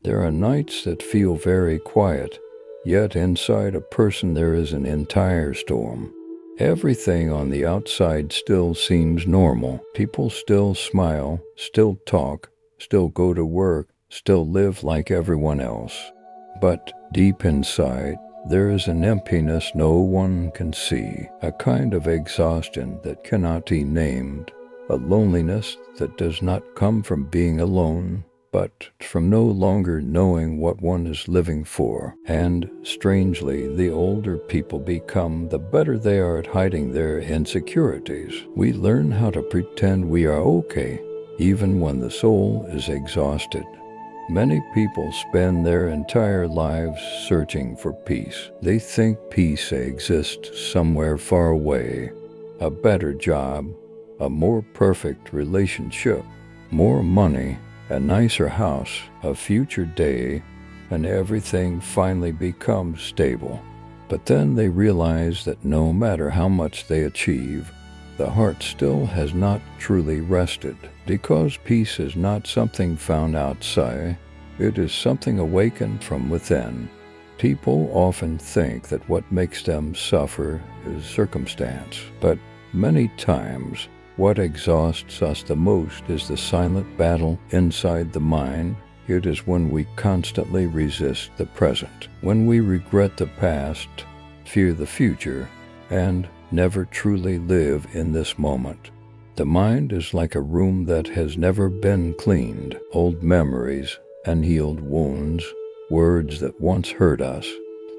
There are nights that feel very quiet, yet inside a person there is an entire storm. Everything on the outside still seems normal. People still smile, still talk, still go to work, still live like everyone else. But deep inside, there is an emptiness no one can see, a kind of exhaustion that cannot be named, a loneliness that does not come from being alone, but from no longer knowing what one is living for. And, strangely, the older people become, the better they are at hiding their insecurities. We learn how to pretend we are okay, even when the soul is exhausted. Many people spend their entire lives searching for peace. They think peace exists somewhere far away, a better job, a more perfect relationship, more money, a nicer house, a future day, and everything finally becomes stable. But then they realize that no matter how much they achieve, the heart still has not truly rested, because peace is not something found outside, it is something awakened from within. People often think that what makes them suffer is circumstance, but many times what exhausts us the most is the silent battle inside the mind. It is when we constantly resist the present, when we regret the past, fear the future, and never truly live in this moment. The mind is like a room that has never been cleaned. Old memories, unhealed wounds, words that once hurt us,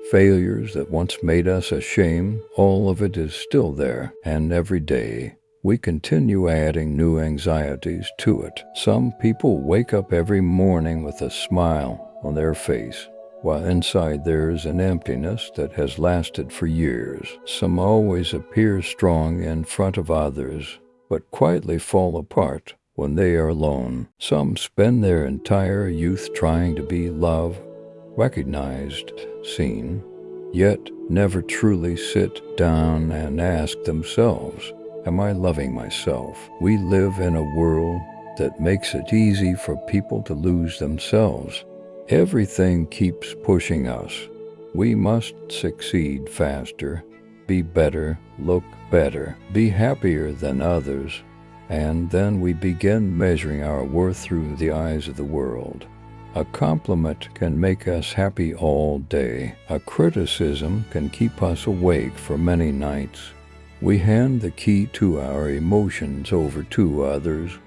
failures that once made us ashamed, all of it is still there, and every day we continue adding new anxieties to it. Some people wake up every morning with a smile on their face, while inside there is an emptiness that has lasted for years. Some always appear strong in front of others, but quietly fall apart when they are alone. Some spend their entire youth trying to be loved, recognized, seen, yet never truly sit down and ask themselves, am I loving myself? We live in a world that makes it easy for people to lose themselves. Everything keeps pushing us. We must succeed faster, be better, look better, be happier than others, and then we begin measuring our worth through the eyes of the world. A compliment can make us happy all day. A criticism can keep us awake for many nights. We hand the key to our emotions over to others.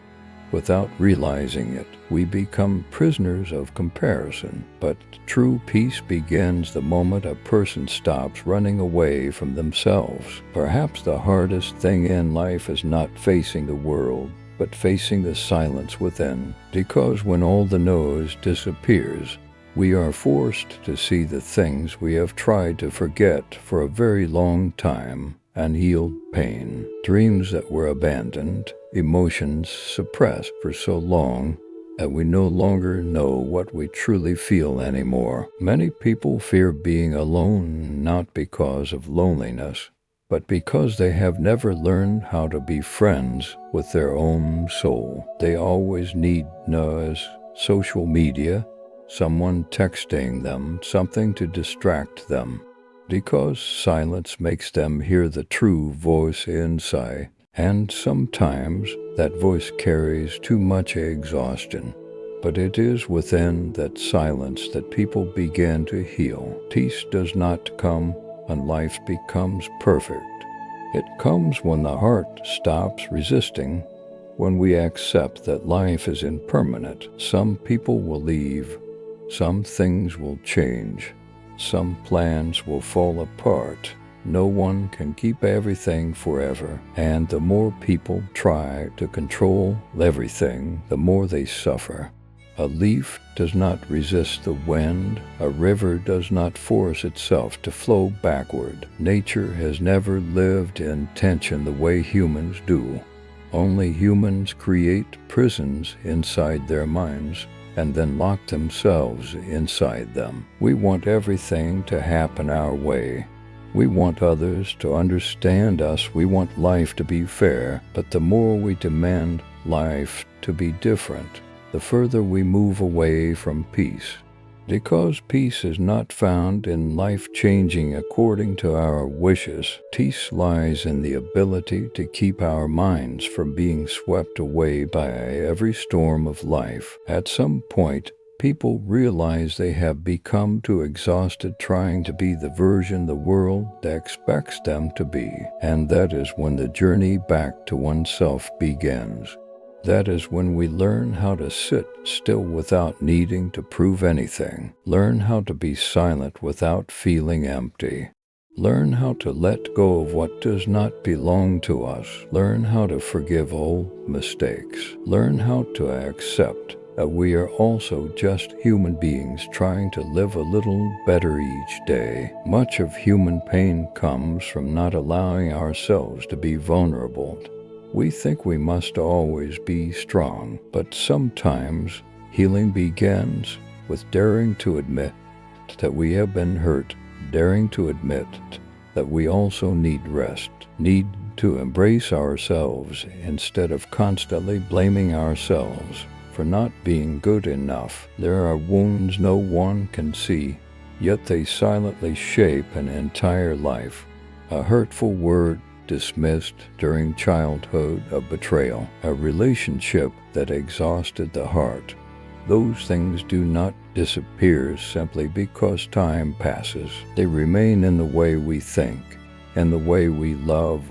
Without realizing it, we become prisoners of comparison. But true peace begins the moment a person stops running away from themselves. Perhaps the hardest thing in life is not facing the world, but facing the silence within. Because when all the noise disappears, we are forced to see the things we have tried to forget for a very long time. Unhealed pain, dreams that were abandoned, emotions suppressed for so long that we no longer know what we truly feel anymore. Many people fear being alone, not because of loneliness, but because they have never learned how to be friends with their own soul. They always need noise, social media, someone texting them, something to distract them. Because silence makes them hear the true voice inside, and sometimes that voice carries too much exhaustion. But it is within that silence that people begin to heal. Peace does not come when life becomes perfect. It comes when the heart stops resisting, when we accept that life is impermanent. Some people will leave, some things will change. Some plans will fall apart. No one can keep everything forever, and the more people try to control everything, the more they suffer. A leaf does not resist the wind. A river does not force itself to flow backward. Nature has never lived in tension the way humans do. Only humans create prisons inside their minds, and then lock themselves inside them. We want everything to happen our way. We want others to understand us. We want life to be fair. But the more we demand life to be different, the further we move away from peace. Because peace is not found in life changing according to our wishes, peace lies in the ability to keep our minds from being swept away by every storm of life. At some point, people realize they have become too exhausted trying to be the version the world expects them to be, and that is when the journey back to oneself begins. That is when we learn how to sit still without needing to prove anything, learn how to be silent without feeling empty, learn how to let go of what does not belong to us, learn how to forgive old mistakes, learn how to accept that we are also just human beings trying to live a little better each day. Much of human pain comes from not allowing ourselves to be vulnerable. We think we must always be strong, but sometimes healing begins with daring to admit that we have been hurt, daring to admit that we also need rest, need to embrace ourselves instead of constantly blaming ourselves for not being good enough. There are wounds no one can see, yet they silently shape an entire life. A hurtful word dismissed during childhood, a betrayal, a relationship that exhausted the heart. Those things do not disappear simply because time passes. They remain in the way we think, in the way we love,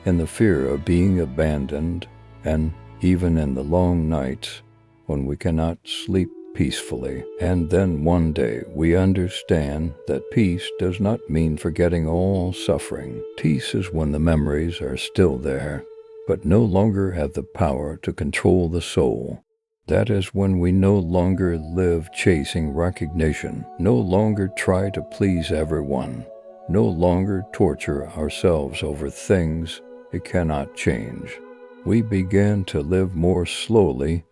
in the fear of being abandoned, and even in the long nights when we cannot sleep peacefully. And then one day we understand that peace does not mean forgetting all suffering. Peace is when the memories are still there, but no longer have the power to control the soul. That is when we no longer live chasing recognition, no longer try to please everyone, no longer torture ourselves over things it cannot change. We begin to live more slowly,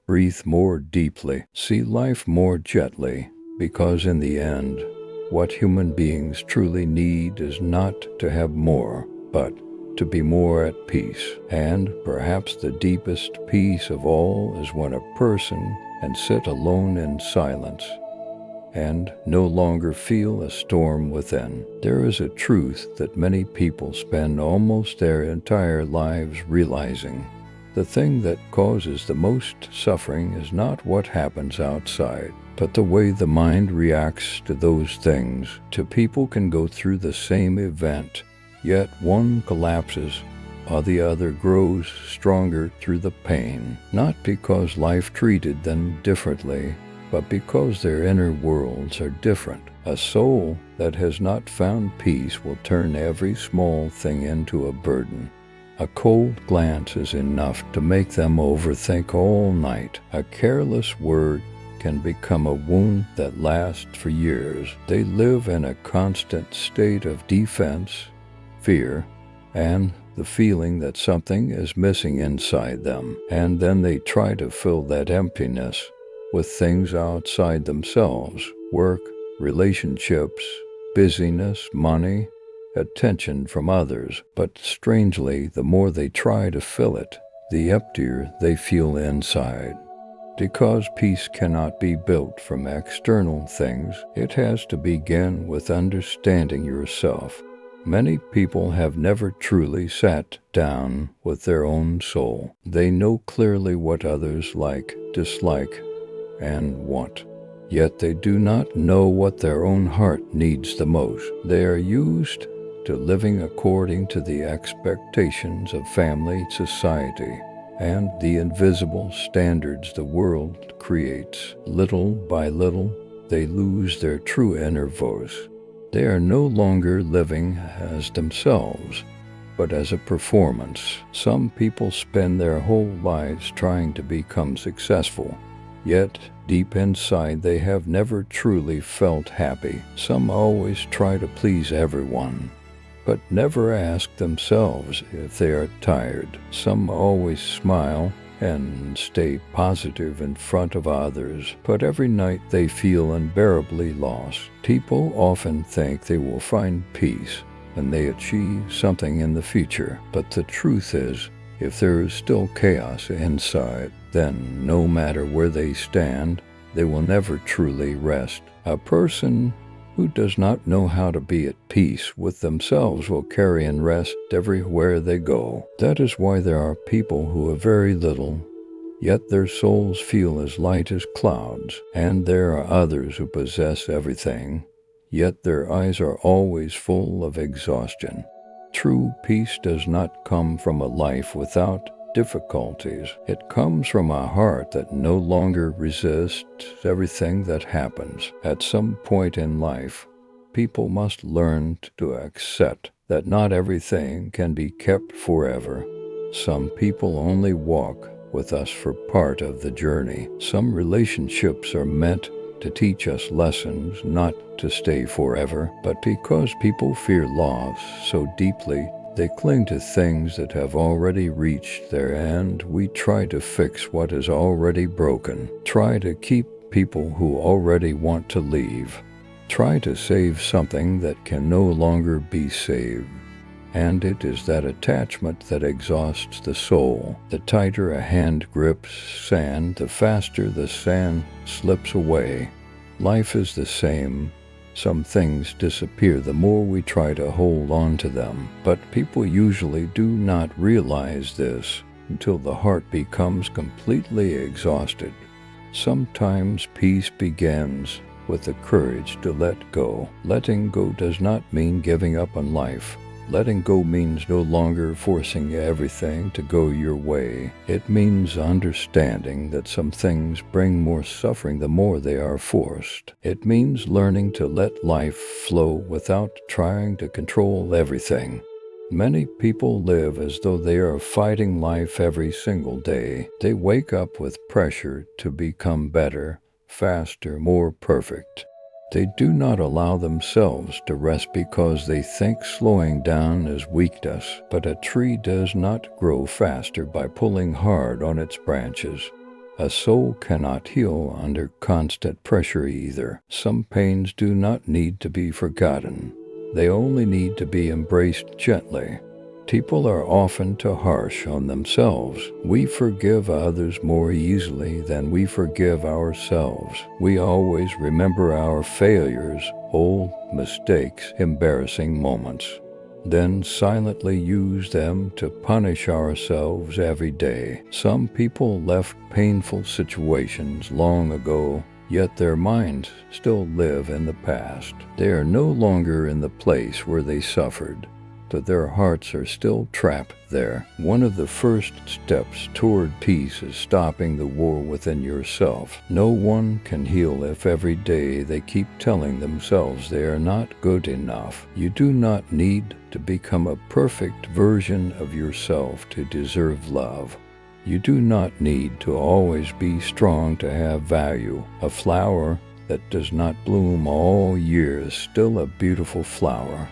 breathe more deeply, see life more gently, because in the end, what human beings truly need is not to have more, but to be more at peace. And perhaps the deepest peace of all is when a person can sit alone in silence and no longer feel a storm within. There is a truth that many people spend almost their entire lives realizing. The thing that causes the most suffering is not what happens outside, but the way the mind reacts to those things. Two people can go through the same event, yet one collapses while the other grows stronger through the pain, not because life treated them differently, but because their inner worlds are different. A soul that has not found peace will turn every small thing into a burden. A cold glance is enough to make them overthink all night. A careless word can become a wound that lasts for years. They live in a constant state of defense, fear, and the feeling that something is missing inside them. And then they try to fill that emptiness with things outside themselves: work, relationships, busyness, money, attention from others. But strangely, the more they try to fill it, the emptier they feel inside. Because peace cannot be built from external things, it has to begin with understanding yourself. Many people have never truly sat down with their own soul. They know clearly what others like, dislike, and want. Yet they do not know what their own heart needs the most. They are used to living according to the expectations of family, society, and the invisible standards the world creates. Little by little, they lose their true inner voice. They are no longer living as themselves, but as a performance. Some people spend their whole lives trying to become successful, yet deep inside they have never truly felt happy. Some always try to please everyone, but never ask themselves if they are tired. Some always smile and stay positive in front of others, but every night they feel unbearably lost. People often think they will find peace when they achieve something in the future, but the truth is, if there is still chaos inside, then no matter where they stand, they will never truly rest. A person who does not know how to be at peace with themselves will carry unrest everywhere they go. That is why there are people who have very little, yet their souls feel as light as clouds, and there are others who possess everything, yet their eyes are always full of exhaustion. True peace does not come from a life without difficulties. It comes from a heart that no longer resists everything that happens. At some point in life, people must learn to accept that not everything can be kept forever. Some people only walk with us for part of the journey. Some relationships are meant to teach us lessons, not to stay forever. But because people fear loss so deeply, they cling to things that have already reached their end. We try to fix what is already broken. Try to keep people who already want to leave. Try to save something that can no longer be saved. And it is that attachment that exhausts the soul. The tighter a hand grips sand, the faster the sand slips away. Life is the same. Some things disappear the more we try to hold on to them. But people usually do not realize this until the heart becomes completely exhausted. Sometimes peace begins with the courage to let go. Letting go does not mean giving up on life. Letting go means no longer forcing everything to go your way. It means understanding that some things bring more suffering the more they are forced. It means learning to let life flow without trying to control everything. Many people live as though they are fighting life every single day. They wake up with pressure to become better, faster, more perfect. They do not allow themselves to rest because they think slowing down is weakness. But a tree does not grow faster by pulling hard on its branches. A soul cannot heal under constant pressure either. Some pains do not need to be forgotten. They only need to be embraced gently. People are often too harsh on themselves. We forgive others more easily than we forgive ourselves. We always remember our failures, old mistakes, embarrassing moments, then silently use them to punish ourselves every day. Some people left painful situations long ago, yet their minds still live in the past. They are no longer in the place where they suffered, but their hearts are still trapped there. One of the first steps toward peace is stopping the war within yourself. No one can heal if every day they keep telling themselves they are not good enough. You do not need to become a perfect version of yourself to deserve love. You do not need to always be strong to have value. A flower that does not bloom all year is still a beautiful flower.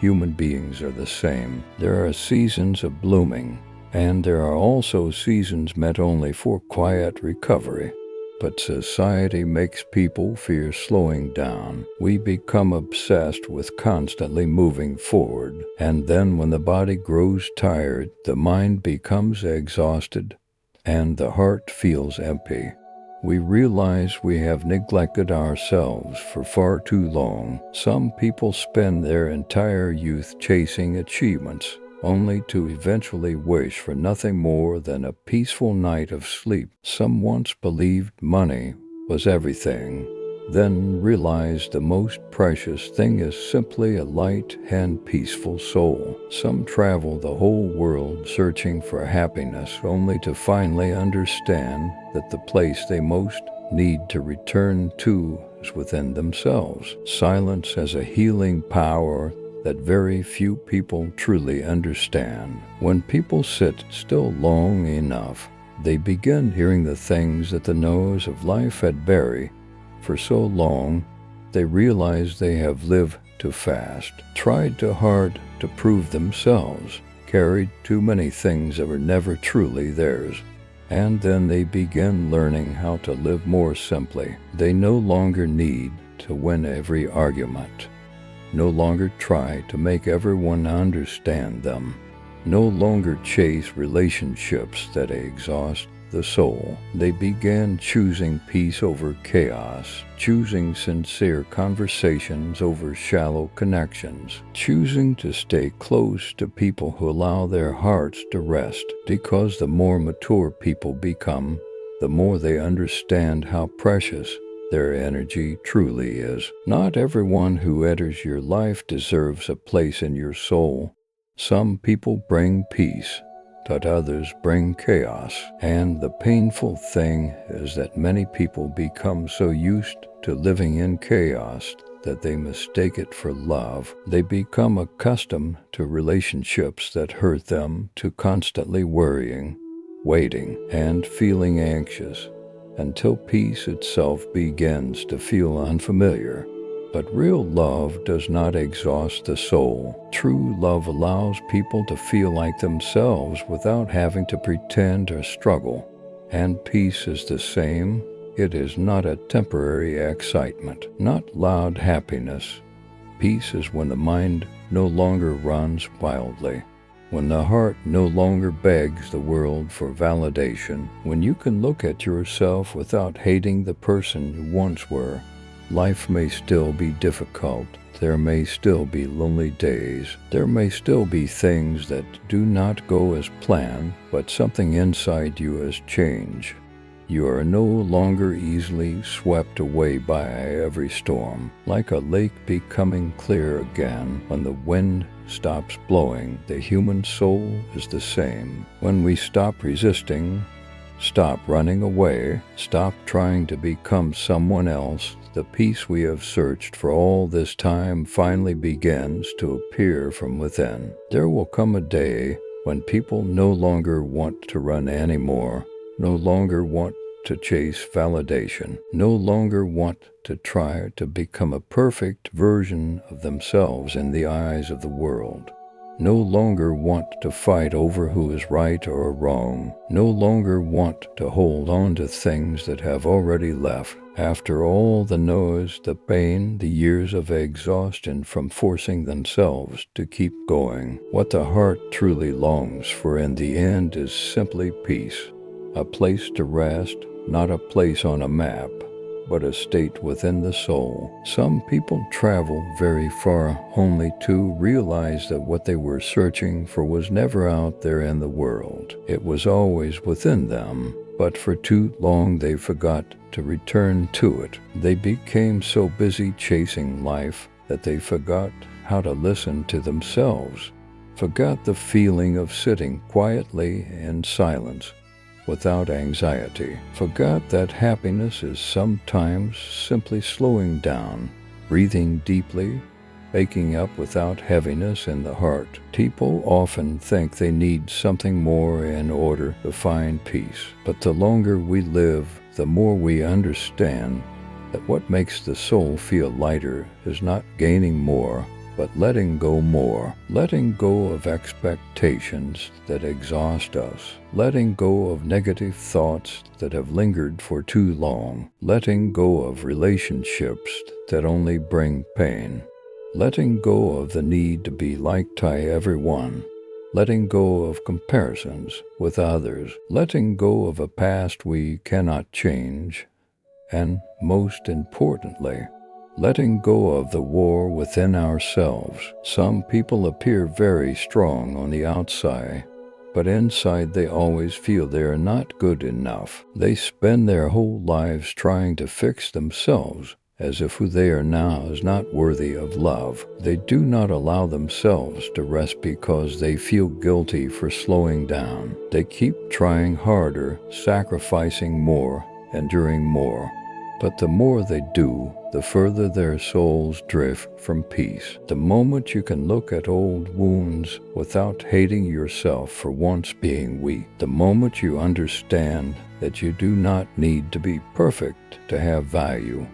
Human beings are the same. There are seasons of blooming, and there are also seasons meant only for quiet recovery. But society makes people fear slowing down. We become obsessed with constantly moving forward, and then when the body grows tired, the mind becomes exhausted, and the heart feels empty. We realize we have neglected ourselves for far too long. Some people spend their entire youth chasing achievements, only to eventually wish for nothing more than a peaceful night of sleep. Some once believed money was everything, then realized the most precious thing is simply a light and peaceful soul. Some travel the whole world searching for happiness, only to finally understand that the place they most need to return to is within themselves. Silence has a healing power that very few people truly understand. When people sit still long enough, they begin hearing the things that the noise of life had buried for so long. They realize they have lived too fast, tried too hard to prove themselves, carried too many things that were never truly theirs. And then they begin learning how to live more simply. They no longer need to win every argument, no longer try to make everyone understand them, no longer chase relationships that exhaust the soul. They began choosing peace over chaos, choosing sincere conversations over shallow connections, choosing to stay close to people who allow their hearts to rest. Because the more mature people become, the more they understand how precious their energy truly is. Not everyone who enters your life deserves a place in your soul. Some people bring peace, but others bring chaos. And the painful thing is that many people become so used to living in chaos that they mistake it for love. They become accustomed to relationships that hurt them, to constantly worrying, waiting, and feeling anxious, until peace itself begins to feel unfamiliar. But real love does not exhaust the soul. True love allows people to feel like themselves without having to pretend or struggle. And peace is the same. It is not a temporary excitement, not loud happiness. Peace is when the mind no longer runs wildly, when the heart no longer begs the world for validation, when you can look at yourself without hating the person you once were. Life may still be difficult. There may still be lonely days. There may still be things that do not go as planned, but something inside you has changed. You are no longer easily swept away by every storm. Like a lake becoming clear again when the wind stops blowing, the human soul is the same. When we stop resisting, stop running away, stop trying to become someone else, the peace we have searched for all this time finally begins to appear from within. There will come a day when people no longer want to run anymore, no longer want to chase validation, no longer want to try to become a perfect version of themselves in the eyes of the world. No longer want to fight over who is right or wrong, no longer want to hold on to things that have already left. After all the noise, the pain, the years of exhaustion from forcing themselves to keep going, what the heart truly longs for in the end is simply peace. A place to rest, not a place on a map, but a state within the soul. Some people travel very far only to realize that what they were searching for was never out there in the world. It was always within them, but for too long they forgot to return to it. They became so busy chasing life that they forgot how to listen to themselves, forgot the feeling of sitting quietly in silence without anxiety, forgot that happiness is sometimes simply slowing down, breathing deeply, waking up without heaviness in the heart. People often think they need something more in order to find peace, but the longer we live, the more we understand that what makes the soul feel lighter is not gaining more, but letting go more, letting go of expectations that exhaust us, letting go of negative thoughts that have lingered for too long, letting go of relationships that only bring pain, letting go of the need to be liked by everyone, letting go of comparisons with others, letting go of a past we cannot change, and most importantly, letting go of the war within ourselves. Some people appear very strong on the outside, but inside they always feel they are not good enough. They spend their whole lives trying to fix themselves, as if who they are now is not worthy of love. They do not allow themselves to rest because they feel guilty for slowing down. They keep trying harder, sacrificing more, enduring more. But the more they do, the further their souls drift from peace. The moment you can look at old wounds without hating yourself for once being weak, the moment you understand that you do not need to be perfect to have value,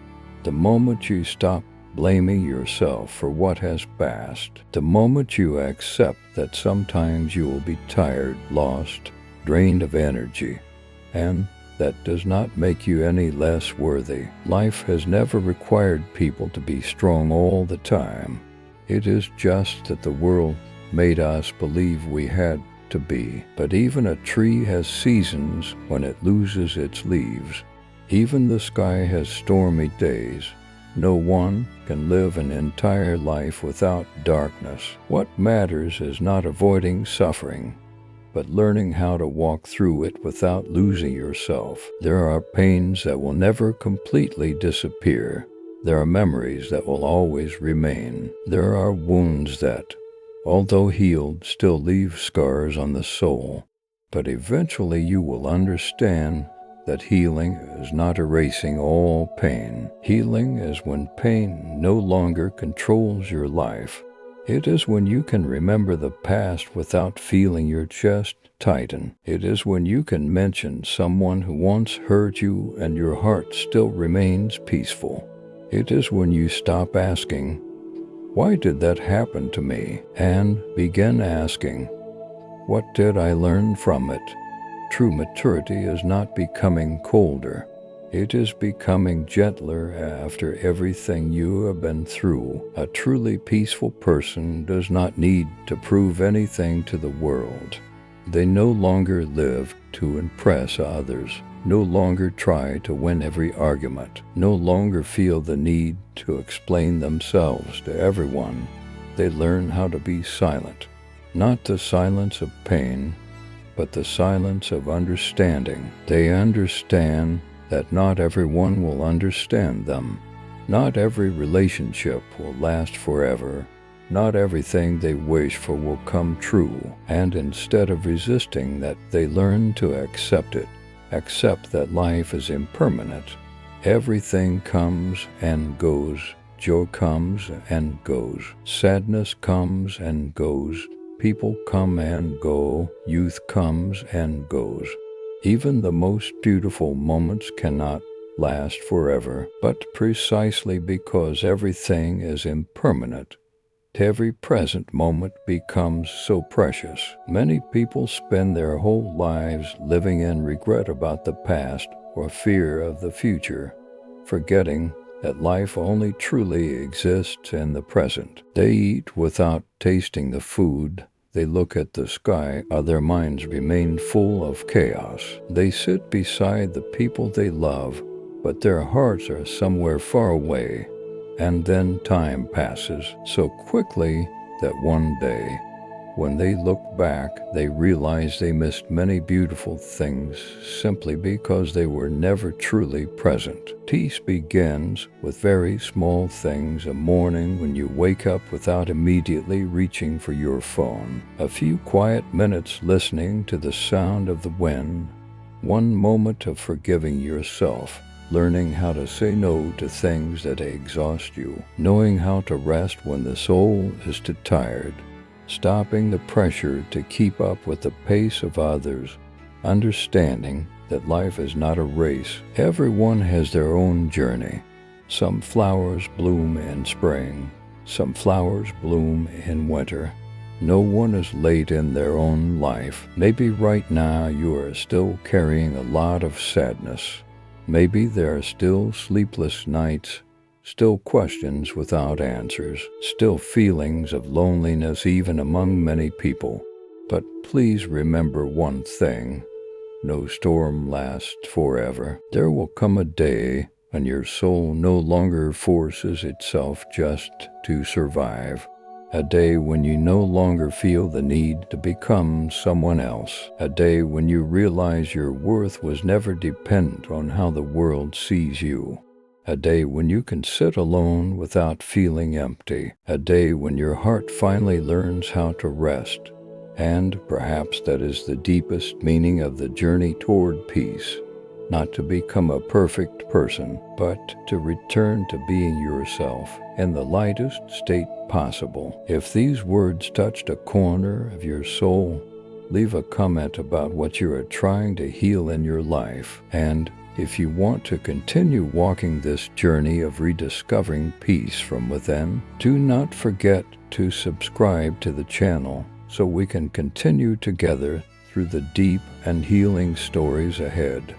the moment you stop blaming yourself for what has passed, the moment you accept that sometimes you will be tired, lost, drained of energy, and that does not make you any less worthy. Life has never required people to be strong all the time. It is just that the world made us believe we had to be. But even a tree has seasons when it loses its leaves. Even the sky has stormy days. No one can live an entire life without darkness. What matters is not avoiding suffering, but learning how to walk through it without losing yourself. There are pains that will never completely disappear. There are memories that will always remain. There are wounds that, although healed, still leave scars on the soul. But eventually you will understand that healing is not erasing all pain. Healing is when pain no longer controls your life. It is when you can remember the past without feeling your chest tighten. It is when you can mention someone who once hurt you and your heart still remains peaceful. It is when you stop asking, "Why did that happen to me?" and begin asking, "What did I learn from it?" True maturity is not becoming colder. It is becoming gentler after everything you have been through. A truly peaceful person does not need to prove anything to the world. They no longer live to impress others, no longer try to win every argument, no longer feel the need to explain themselves to everyone. They learn how to be silent, not the silence of pain, but the silence of understanding. They understand that not everyone will understand them. Not every relationship will last forever. Not everything they wish for will come true. And instead of resisting that, they learn to accept it. Accept that life is impermanent. Everything comes and goes. Joy comes and goes. Sadness comes and goes. People come and go. Youth comes and goes. Even the most beautiful moments cannot last forever, but precisely because everything is impermanent, every present moment becomes so precious. Many people spend their whole lives living in regret about the past or fear of the future, forgetting that life only truly exists in the present. They eat without tasting the food. They look at the sky, their minds remain full of chaos. They sit beside the people they love, but their hearts are somewhere far away. And then time passes so quickly that one day, when they look back, they realize they missed many beautiful things simply because they were never truly present. Peace begins with very small things: a morning when you wake up without immediately reaching for your phone, a few quiet minutes listening to the sound of the wind, one moment of forgiving yourself, learning how to say no to things that exhaust you, knowing how to rest when the soul is too tired, stopping the pressure to keep up with the pace of others, understanding that life is not a race. Everyone has their own journey. Some flowers bloom in spring, some flowers bloom in winter. No one is late in their own life. Maybe right now you are still carrying a lot of sadness. Maybe there are still sleepless nights, still questions without answers, still feelings of loneliness even among many people. But please remember one thing: no storm lasts forever. There will come a day when your soul no longer forces itself just to survive. A day when you no longer feel the need to become someone else. A day when you realize your worth was never dependent on how the world sees you. A day when you can sit alone without feeling empty. A day when your heart finally learns how to rest. And perhaps that is the deepest meaning of the journey toward peace. Not to become a perfect person, but to return to being yourself in the lightest state possible. If these words touched a corner of your soul, leave a comment about what you are trying to heal in your life. And if you want to continue walking this journey of rediscovering peace from within, do not forget to subscribe to the channel so we can continue together through the deep and healing stories ahead.